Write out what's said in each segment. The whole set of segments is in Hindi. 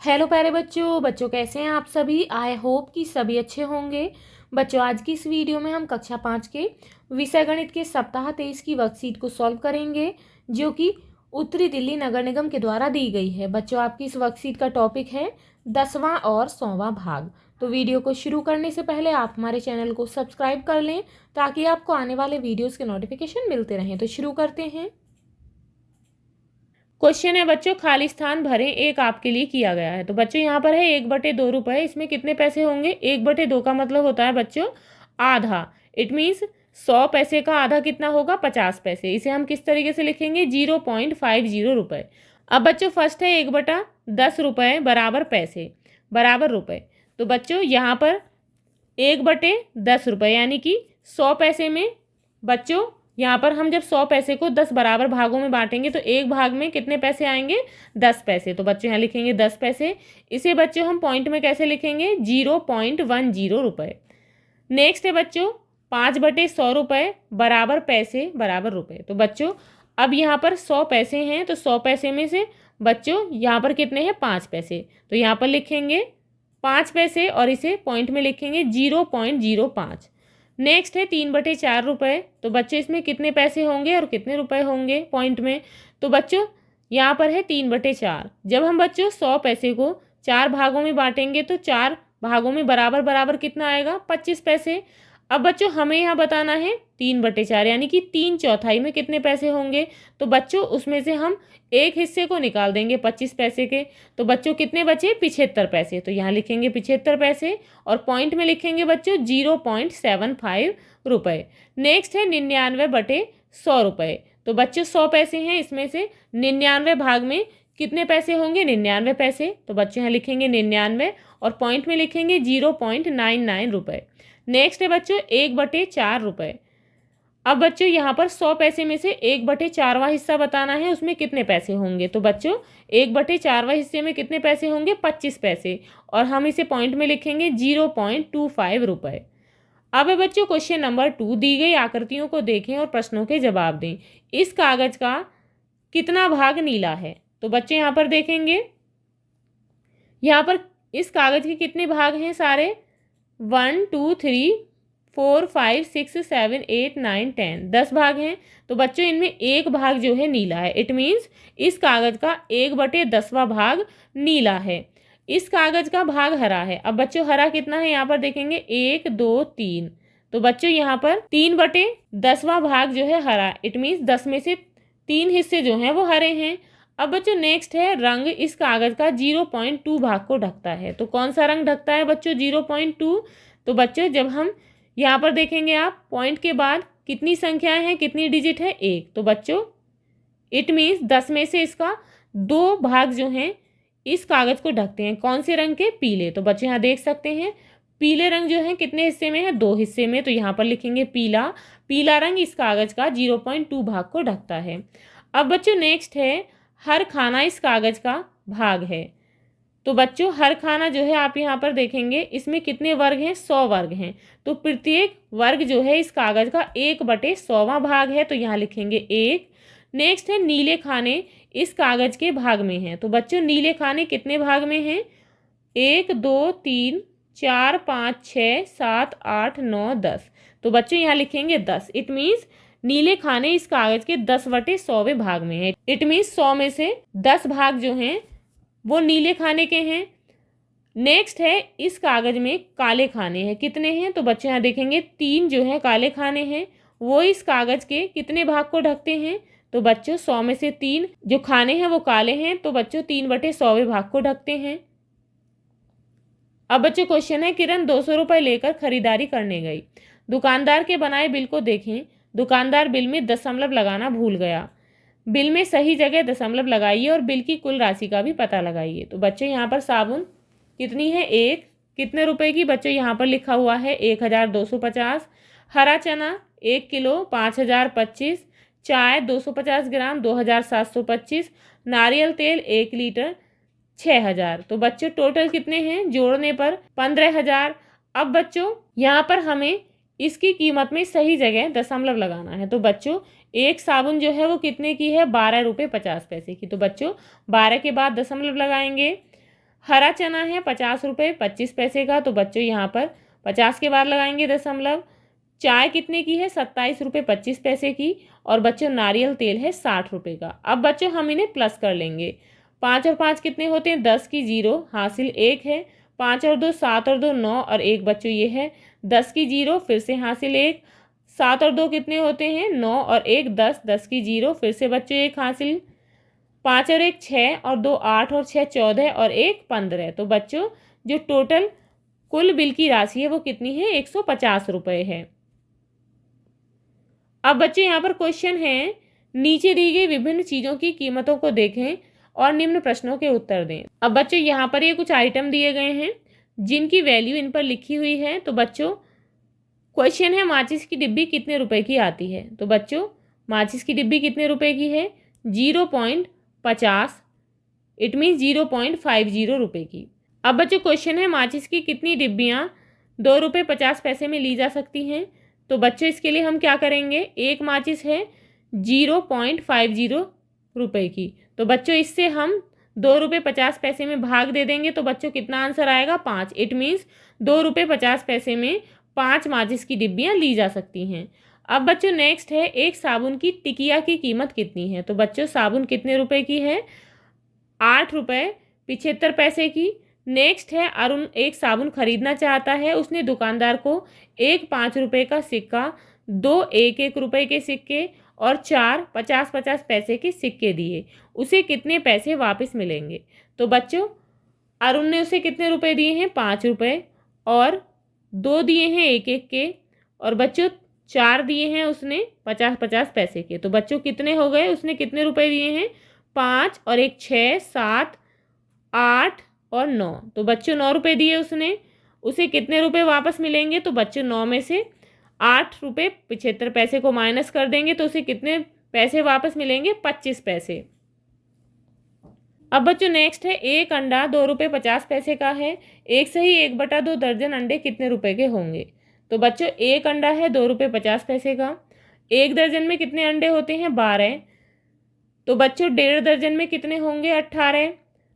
हेलो प्यारे बच्चों बच्चों कैसे हैं आप सभी। आई होप कि सभी अच्छे होंगे। बच्चों आज की इस वीडियो में हम कक्षा 5 के विषय गणित के सप्ताह 23 की वर्कशीट को सॉल्व करेंगे, जो कि उत्तरी दिल्ली नगर निगम के द्वारा दी गई है। बच्चों आपकी इस वर्कशीट का टॉपिक है 10वां और 100वां भाग। तो वीडियो को शुरू करने से पहले आप हमारे चैनल को सब्सक्राइब कर लें ताकि आपको आने वाले वीडियोज़ के नोटिफिकेशन मिलते रहें। तो शुरू करते हैं। क्वेश्चन है बच्चों, खाली स्थान भरें, एक आपके लिए किया गया है। तो बच्चों यहाँ पर है 1/2 रुपए। इसमें कितने पैसे होंगे? 1/2 का मतलब होता है बच्चों आधा। इट मीन्स 100 पैसे का आधा कितना होगा? 50 पैसे। इसे हम किस तरीके से लिखेंगे? 0.50 रुपए। अब बच्चों फर्स्ट है 1/10 रुपए बराबर पैसे बराबर रुपए। तो बच्चों यहाँ पर 1/10 रुपए यानी कि 100 पैसे में बच्चों यहाँ पर हम जब 100 पैसे को 10 बराबर भागों में बांटेंगे तो एक भाग में कितने पैसे आएंगे? 10 पैसे। तो बच्चों यहाँ लिखेंगे 10 पैसे। इसे बच्चों हम पॉइंट में कैसे लिखेंगे? 0.10 रुपए। नेक्स्ट है बच्चों 5/100 रुपए बराबर पैसे बराबर रुपए। तो बच्चों अब यहाँ पर 100 पैसे हैं तो 100 पैसे में से बच्चों यहाँ पर कितने हैं? 5 पैसे। तो यहाँ पर लिखेंगे 5 पैसे और इसे पॉइंट में लिखेंगे 0.05। नेक्स्ट है 3/4 रुपए। तो बच्चों इसमें कितने पैसे होंगे और कितने रुपए होंगे पॉइंट में? तो बच्चों यहाँ पर है 3/4। जब हम बच्चों 100 पैसे को 4 भागों में बांटेंगे तो 4 भागों में बराबर बराबर कितना आएगा? 25 पैसे। अब बच्चों हमें यहाँ बताना है 3/4 यानी कि 3/4 में कितने पैसे होंगे। तो बच्चों उसमें से हम एक हिस्से को निकाल देंगे 25 पैसे के। तो बच्चों कितने बचे? 75 पैसे। तो यहाँ लिखेंगे 75 पैसे और पॉइंट में लिखेंगे बच्चों 0.75 रुपए। नेक्स्ट है 99/100 रुपए। तो बच्चों 100 पैसे हैं, इसमें से 99 भाग में कितने पैसे होंगे? 99 पैसे। तो बच्चों यहाँ लिखेंगे 99 और पॉइंट में लिखेंगे 0.99 रुपए। नेक्स्ट है बच्चों 1/4 रुपए। अब बच्चों यहाँ पर 100 पैसे में से 1/4वां हिस्सा बताना है, उसमें कितने पैसे होंगे। तो बच्चों 1/4वां हिस्से में कितने पैसे होंगे? 25 पैसे और हम इसे पॉइंट में लिखेंगे 0.25 रुपए। अब है बच्चों क्वेश्चन नंबर 2। दी गई आकृतियों को देखें और प्रश्नों के जवाब दें। इस कागज का कितना भाग नीला है? तो बच्चों यहाँ पर देखेंगे, यहाँ पर इस कागज के कितने भाग हैं? सारे 1 2 3 4 5 6 7 8 9 10 10 भाग हैं। तो बच्चों इनमें एक भाग जो है नीला है। इट मीन्स इस कागज का 1/10वां भाग नीला है। इस कागज का भाग हरा है। अब बच्चों हरा कितना है? यहाँ पर देखेंगे 1 2 3। तो बच्चों यहाँ पर 3/10वां भाग जो है हरा। इट मीन्स 10 में से 3 हिस्से जो हैं वो हरे हैं। अब बच्चों नेक्स्ट है रंग इस कागज का 0.2 भाग को ढकता है। तो कौन सा रंग ढकता है बच्चों 0.2? तो बच्चों जब हम यहाँ पर देखेंगे आप पॉइंट के बाद कितनी संख्याएं हैं, कितनी डिजिट है? 1। तो बच्चों इट मीन्स 10 में से इसका 2 भाग जो हैं इस कागज को ढकते हैं। कौन से रंग के? पीले। तो बच्चों यहाँ देख सकते हैं पीले रंग जो है कितने हिस्से में है? 2 हिस्से में। तो यहाँ पर लिखेंगे पीला। पीला रंग इस कागज का 0.2 भाग को ढकता है। अब बच्चों नेक्स्ट है हर खाना इस कागज का भाग है। तो बच्चों हर खाना जो है आप यहाँ पर देखेंगे इसमें कितने वर्ग हैं? 100 वर्ग हैं। तो प्रत्येक वर्ग जो है इस कागज का 1/100वां भाग है। तो यहाँ लिखेंगे 1। नेक्स्ट है नीले खाने इस कागज के भाग में हैं। तो बच्चों नीले खाने कितने भाग में हैं? 1 2 3 4 5 6 7 8 9 10। तो बच्चों यहाँ लिखेंगे 10। इट मीन्स नीले खाने इस कागज के 10/100वें भाग में है। इट मीन्स 100 में से 10 भाग जो हैं वो नीले खाने के हैं। नेक्स्ट है इस कागज में काले खाने हैं। कितने हैं? तो बच्चे यहाँ देखेंगे 3 जो है काले खाने हैं। वो इस कागज के कितने भाग को ढकते हैं? तो बच्चों 100 में से 3 जो खाने हैं वो काले हैं। तो बच्चों 3/100वें भाग को ढकते हैं। अब बच्चों क्वेश्चन है किरण 200 रुपये लेकर खरीदारी करने गई। दुकानदार के बनाए बिल को देखें। दुकानदार बिल में दशमलव लगाना भूल गया। बिल में सही जगह दशमलव लगाइए और बिल की कुल राशि का भी पता लगाइए। तो बच्चों यहाँ पर साबुन कितनी है? 1। कितने रुपए की? बच्चों यहाँ पर लिखा हुआ है 1250। हरा चना 1 किलो 5025। चाय 250 ग्राम 2725। नारियल तेल 1 लीटर 6000। तो बच्चों टोटल कितने हैं जोड़ने पर? 15000। अब बच्चों यहाँ पर हमें इसकी कीमत में सही जगह दशमलव लगाना है। तो बच्चों एक साबुन जो है वो कितने की है? 12 रुपये 50 पैसे की। तो बच्चों 12 के बाद दशमलव लगाएंगे। हरा चना है 50 रुपये 25 पैसे का, तो बच्चों यहाँ पर 50 के बाद लगाएंगे दशमलव। चाय कितने की है? 27 रुपये 25 पैसे की। और बच्चों नारियल तेल है 60 रुपये का। अब बच्चों हम इन्हें प्लस कर लेंगे। 5 और 5 कितने होते हैं? 10 की 0 हासिल 1 है। 5 और 2 7 और 2 9 और 1 बच्चों ये है 10 की 0 फिर से हासिल 1। 7 और 2 कितने होते हैं? 9 और 1 10 10 की 0 फिर से बच्चों 1 हासिल। 5 और 1 6 और 2 8 और 6 14 और 1 15। तो बच्चों जो टोटल कुल बिल की राशि है वो कितनी है? 150 रुपये है। अब बच्चों यहाँ पर क्वेश्चन है, नीचे दी गई विभिन्न चीज़ों की कीमतों को देखें और निम्न प्रश्नों के उत्तर दें। अब बच्चों यहाँ पर ये कुछ आइटम दिए गए हैं जिनकी वैल्यू इन पर लिखी हुई है। तो बच्चों क्वेश्चन है, माचिस की डिब्बी कितने रुपए की आती है? तो बच्चों माचिस की डिब्बी कितने रुपए की है? 0.50, इट मीन्स 0.50 रुपये की। अब बच्चों क्वेश्चन है, माचिस की कितनी डिब्बियाँ 2 रुपये 50 पैसे में ली जा सकती हैं? तो बच्चों इसके लिए हम क्या करेंगे, एक माचिस है 0.50 रुपये की, तो बच्चों इससे हम 2 रुपये 50 पैसे में भाग दे देंगे। तो बच्चों कितना आंसर आएगा? 5। इट मीन्स 2 रुपये 50 पैसे में 5 माचिस की डिब्बियाँ ली जा सकती हैं। अब बच्चों नेक्स्ट है, एक साबुन की टिकिया की कीमत कितनी है? तो बच्चों साबुन कितने रुपए की है? 8 रुपये 75 पैसे की। नेक्स्ट है, अरुण एक साबुन खरीदना चाहता है। उसने दुकानदार को एक 5 रुपये का सिक्का, 2 1 रुपये के सिक्के और 4 50 पैसे के सिक्के दिए। उसे कितने पैसे वापस मिलेंगे? तो बच्चों अरुण ने उसे कितने रुपए दिए हैं? 5 रुपये और 2 दिए हैं 1 के और बच्चों 4 दिए हैं उसने 50 पैसे के। तो बच्चों कितने हो गए? उसने कितने रुपए दिए हैं? 5 और 1 6 7 8 और 9। तो बच्चों 9 रुपये दिए उसने, उसे कितने रुपए वापस मिलेंगे? तो बच्चों 9 में से 8 रुपये 75 पैसे को माइनस कर देंगे तो उसे कितने पैसे वापस मिलेंगे? 25 पैसे। अब बच्चों नेक्स्ट है, एक अंडा 2 रुपये 50 पैसे का है। एक सही 1/2 दर्जन अंडे कितने रुपए के होंगे? तो बच्चों एक अंडा है 2 रुपये 50 पैसे का। एक दर्जन में कितने अंडे होते हैं? 12। तो बच्चों 1.5 दर्जन में कितने होंगे? 18।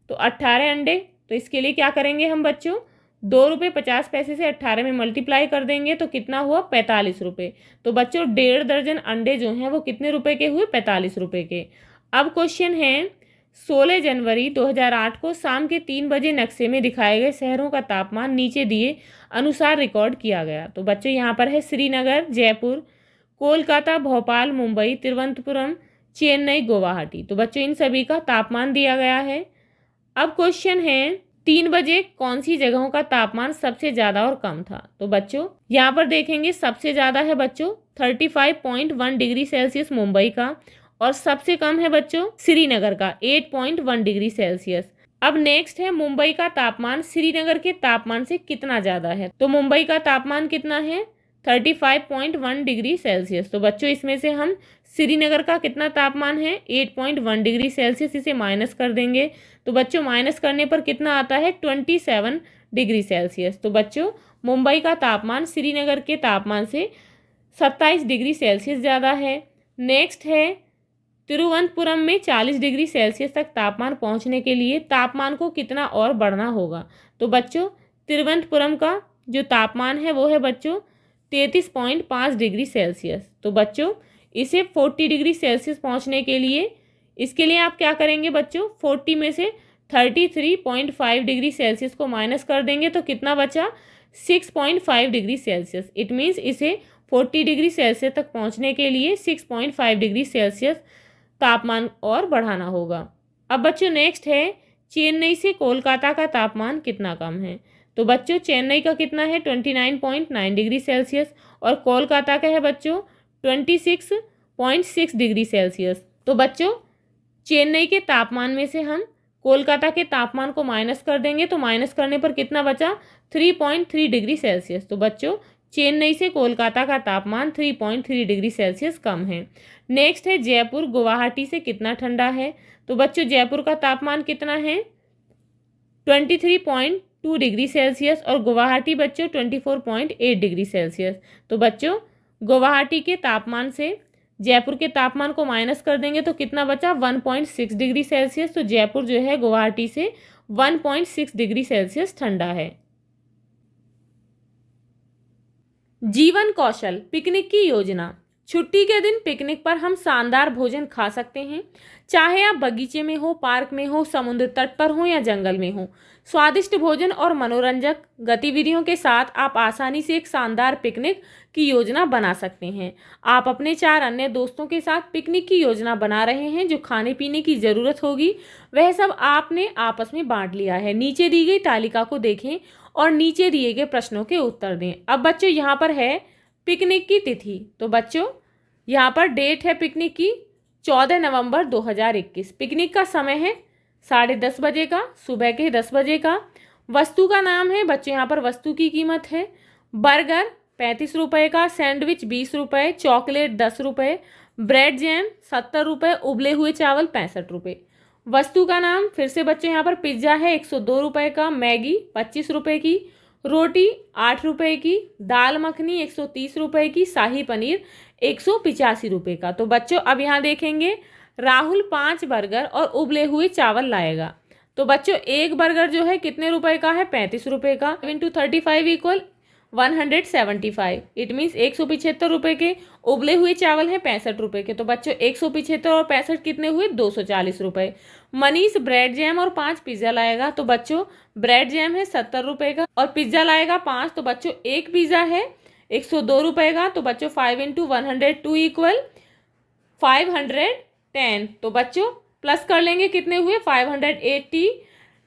तो 18 अंडे। तो इसके लिए क्या करेंगे हम बच्चों, 2 रुपये 50 पैसे से 18 में मल्टीप्लाई कर देंगे तो कितना हुआ? 45 रुपये। तो बच्चों 1.5 दर्जन अंडे जो हैं वो कितने रुपए के हुए? 45 रुपये के। अब क्वेश्चन है, 16 जनवरी 2008 को शाम के 3 बजे नक्शे में दिखाए गए शहरों का तापमान नीचे दिए अनुसार रिकॉर्ड किया गया। तो बच्चों यहाँ पर है श्रीनगर, जयपुर, कोलकाता, भोपाल, मुंबई, तिरुवनंतपुरम, चेन्नई, गुवाहाटी। तो बच्चों इन सभी का तापमान दिया गया है। अब क्वेश्चन है, 3 बजे कौन सी जगहों का तापमान सबसे ज़्यादा और कम था? तो बच्चों यहाँ पर देखेंगे सबसे ज़्यादा है बच्चों 35.1 डिग्री सेल्सियस मुंबई का और सबसे कम है बच्चों श्रीनगर का 8.1 डिग्री सेल्सियस। अब नेक्स्ट है, मुंबई का तापमान श्रीनगर के तापमान से कितना ज़्यादा है? तो मुंबई का तापमान कितना है? 35.1 डिग्री सेल्सियस। तो बच्चों इसमें से हम श्रीनगर का कितना तापमान है? 8.1 डिग्री सेल्सियस, इसे माइनस कर देंगे तो बच्चों माइनस करने पर कितना आता है? 27 डिग्री सेल्सियस। तो बच्चों मुंबई का तापमान श्रीनगर के तापमान से 27 डिग्री सेल्सियस ज़्यादा है। नेक्स्ट है, तिरुवनंतपुरम में 40 डिग्री सेल्सियस तक तापमान पहुंचने के लिए तापमान को कितना और बढ़ना होगा? तो बच्चों तिरुवनंतपुरम का जो तापमान है वो है बच्चों 33.5 डिग्री सेल्सियस। तो बच्चों इसे 40 डिग्री सेल्सियस पहुंचने के लिए, इसके लिए आप क्या करेंगे बच्चों, 40 में से 33.5 डिग्री सेल्सियस को माइनस कर देंगे तो कितना बचा? 6.5 डिग्री सेल्सियस। इट मीन्स इसे 40 डिग्री सेल्सियस तक पहुंचने के लिए 6.5 डिग्री सेल्सियस तापमान और बढ़ाना होगा। अब बच्चों नेक्स्ट है, चेन्नई से कोलकाता का तापमान कितना कम है? तो बच्चों चेन्नई का कितना है? 29.9 डिग्री सेल्सियस और कोलकाता का है बच्चों 26.6 डिग्री सेल्सियस। तो बच्चों चेन्नई के तापमान में से हम कोलकाता के तापमान को माइनस कर देंगे तो माइनस करने पर कितना बचा? 3.3 डिग्री सेल्सियस। तो बच्चों चेन्नई से कोलकाता का तापमान 3.3 डिग्री सेल्सियस कम है। नेक्स्ट है, जयपुर गुवाहाटी से कितना ठंडा है? तो बच्चों जयपुर का तापमान कितना है? 23.2 डिग्री सेल्सियस और गुवाहाटी बच्चों 24.8 डिग्री सेल्सियस। तो बच्चों गुवाहाटी के तापमान से जयपुर के तापमान को माइनस कर देंगे तो कितना बचा 1.6 डिग्री सेल्सियस। तो जयपुर जो है गुवाहाटी से 1.6 डिग्री सेल्सियस ठंडा है। जीवन कौशल, पिकनिक की योजना। छुट्टी के दिन पिकनिक पर हम शानदार भोजन खा सकते हैं, चाहे आप बगीचे में हो, पार्क में हो, समुद्र तट पर हो या जंगल में हो। स्वादिष्ट भोजन और मनोरंजक गतिविधियों के साथ आप आसानी से एक शानदार पिकनिक की योजना बना सकते हैं। आप अपने 4 अन्य दोस्तों के साथ पिकनिक की योजना बना रहे हैं। जो खाने पीने की ज़रूरत होगी वह सब आपने आपस में बांट लिया है। नीचे दी गई तालिका को देखें और नीचे दिए गए प्रश्नों के उत्तर दें। अब बच्चों यहाँ पर है पिकनिक की तिथि। तो बच्चों यहाँ पर डेट है पिकनिक की 14 नवंबर 2021। पिकनिक का समय है 10:30 बजे का, सुबह के 10 बजे का। वस्तु का नाम है बच्चों, यहाँ पर वस्तु की कीमत है बर्गर 35 रुपये का, सैंडविच 20 रुपये, चॉकलेट 10 रुपये, ब्रेड जैम 70 रुपये, उबले हुए चावल 65 रुपये। वस्तु का नाम फिर से बच्चों यहाँ पर पिज्ज़ा है 102 रुपये का, मैगी 25 रुपये की, रोटी 8 रुपये की, दाल मखनी 130 रुपये की, शाही पनीर 185 रुपये का। तो बच्चों अब यहाँ देखेंगे राहुल 5 बर्गर और उबले हुए चावल लाएगा। तो बच्चों एक बर्गर जो है कितने रुपए का है 35 रुपये का, 5 × 35 = 175। इट मीन्स 175 रुपये के। उबले हुए चावल हैं 65 रुपये के। तो बच्चों 175 और 65 कितने हुए 240 रुपये। मनीष ब्रेड जैम और 5 पिज़्ज़ा लाएगा। तो बच्चों ब्रेड जैम है 70 रुपये का और पिज़्ज़ा लाएगा 5। तो बच्चों एक पिज़्ज़ा है 102 रुपये का। तो बच्चों 5 × 102 = 510। तो बच्चों प्लस कर लेंगे कितने हुए 580।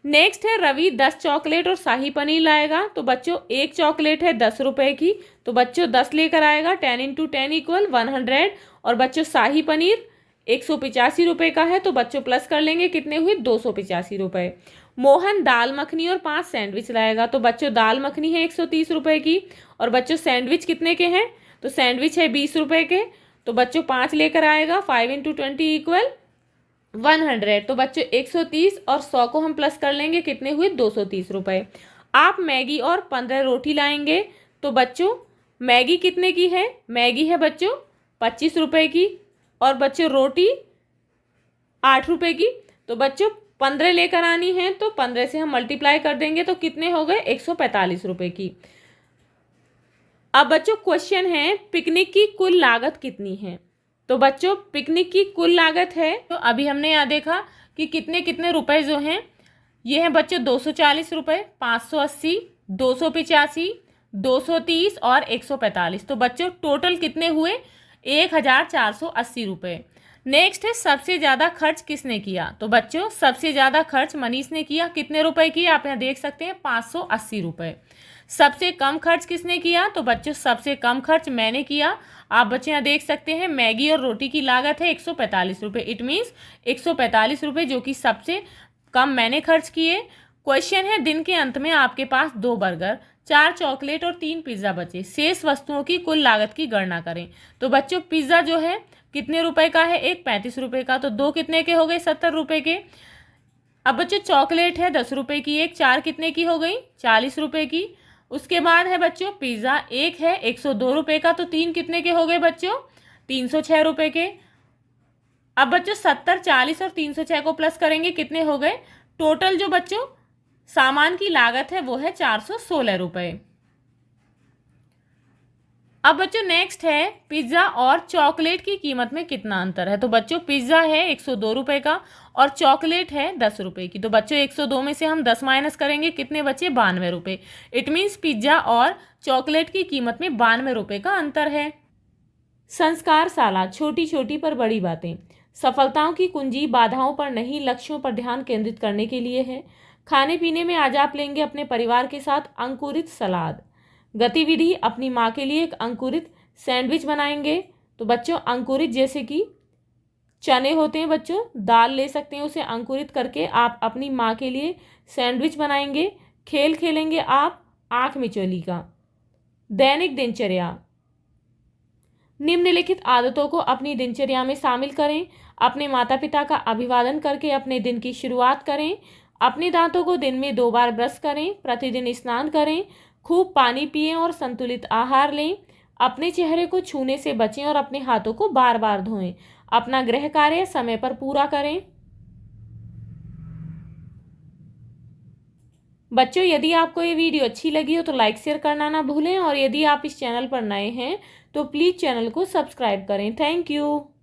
नेक्स्ट है रवि 10 चॉकलेट और शाही पनीर लाएगा। तो बच्चों एक चॉकलेट है 10 रुपये की। तो बच्चों 10 लेकर आएगा, 10 × 10 = 100। और बच्चों शाही पनीर 185 रुपये का है। तो बच्चों प्लस कर लेंगे कितने हुए 285 रुपये। मोहन दाल मखनी और 5 सैंडविच लाएगा। तो बच्चों दाल मखनी है 130 रुपये की और बच्चों सैंडविच कितने के हैं, तो सैंडविच है 20 रुपये के। तो बच्चों 5 लेकर आएगा, 5 × 20 = 100। तो बच्चों 130 और 100 को हम प्लस कर लेंगे कितने हुए 230 रुपये। आप मैगी और 15 रोटी लाएंगे। तो बच्चों मैगी कितने की है, मैगी है बच्चों 25 रुपये की और बच्चों रोटी 8 रुपये की। तो बच्चों 15 लेकर आनी है तो 15 से हम मल्टीप्लाई कर देंगे तो कितने हो गए 145 रुपये की। अब बच्चों क्वेश्चन है पिकनिक की कुल लागत कितनी है। तो बच्चों पिकनिक की कुल लागत है, तो अभी हमने यहाँ देखा कि कितने कितने रुपए जो हैं ये हैं बच्चों 240 रुपये, 580, 285, 230 और 145। तो बच्चों टोटल कितने हुए 1480 रुपये। नेक्स्ट है सबसे ज़्यादा खर्च किसने किया। तो बच्चों सबसे ज़्यादा खर्च मनीष ने किया। कितने रुपए की आप यहाँ देख सकते हैं 580 रुपये। सबसे कम खर्च किसने किया। तो बच्चों सबसे कम खर्च मैंने किया। आप बच्चे यहाँ देख सकते हैं मैगी और रोटी की लागत है 145 रुपये। इट मीन्स 145 रुपये जो कि सबसे कम मैंने खर्च किए। क्वेश्चन है दिन के अंत में आपके पास 2 बर्गर, 4 चॉकलेट और 3 पिज़्ज़ा बचे, शेष वस्तुओं की कुल लागत की गणना करें। तो बच्चों पिज़्ज़ा जो है कितने रुपए का है, एक 35 रुपये का, तो 2 कितने के हो गए 70 रुपये के। अब बच्चों चॉकलेट है 10 रुपये की एक, 4 कितने की हो गई 40 रुपये की। उसके बाद है बच्चों पिज़्ज़ा एक है 102 रुपये का, तो 3 कितने के हो गए बच्चों 306 रुपये के। अब बच्चों 70, 40 और 306 को प्लस करेंगे कितने हो गए, टोटल जो बच्चों सामान की लागत है वो है 416 रुपये। अब बच्चों नेक्स्ट है पिज़्ज़ा और चॉकलेट की कीमत में कितना अंतर है। तो बच्चों पिज़्ज़ा है 102 रुपये का और चॉकलेट है 10 रुपये की। तो बच्चों 102 में से हम 10 माइनस करेंगे कितने बचे 92 रुपये। इट मीन्स पिज़्ज़ा और चॉकलेट की कीमत में 92 रुपये का अंतर है। संस्कारशाला, छोटी छोटी पर बड़ी बातें। सफलताओं की कुंजी बाधाओं पर नहीं लक्ष्यों पर ध्यान केंद्रित करने के लिए है। खाने पीने में आज आप लेंगे अपने परिवार के साथ अंकुरित सलाद। गतिविधि अपनी माँ के लिए एक अंकुरित सैंडविच बनाएंगे। तो बच्चों अंकुरित जैसे कि चने होते हैं बच्चों, दाल ले सकते हैं, उसे अंकुरित करके आप अपनी माँ के लिए सैंडविच बनाएंगे। खेल खेलेंगे आप आँख मिचौली का। दैनिक दिनचर्या, निम्नलिखित आदतों को अपनी दिनचर्या में शामिल करें। अपने माता पिता का अभिवादन करके अपने दिन की शुरुआत करें। अपने दांतों को दिन में 2 बार ब्रश करें। प्रतिदिन स्नान करें। खूब पानी पिएं और संतुलित आहार लें। अपने चेहरे को छूने से बचें और अपने हाथों को बार बार धोएं। अपना गृह कार्य समय पर पूरा करें। बच्चों, यदि आपको ये वीडियो अच्छी लगी हो तो लाइक शेयर करना ना भूलें, और यदि आप इस चैनल पर नए हैं तो प्लीज़ चैनल को सब्सक्राइब करें। Thank you.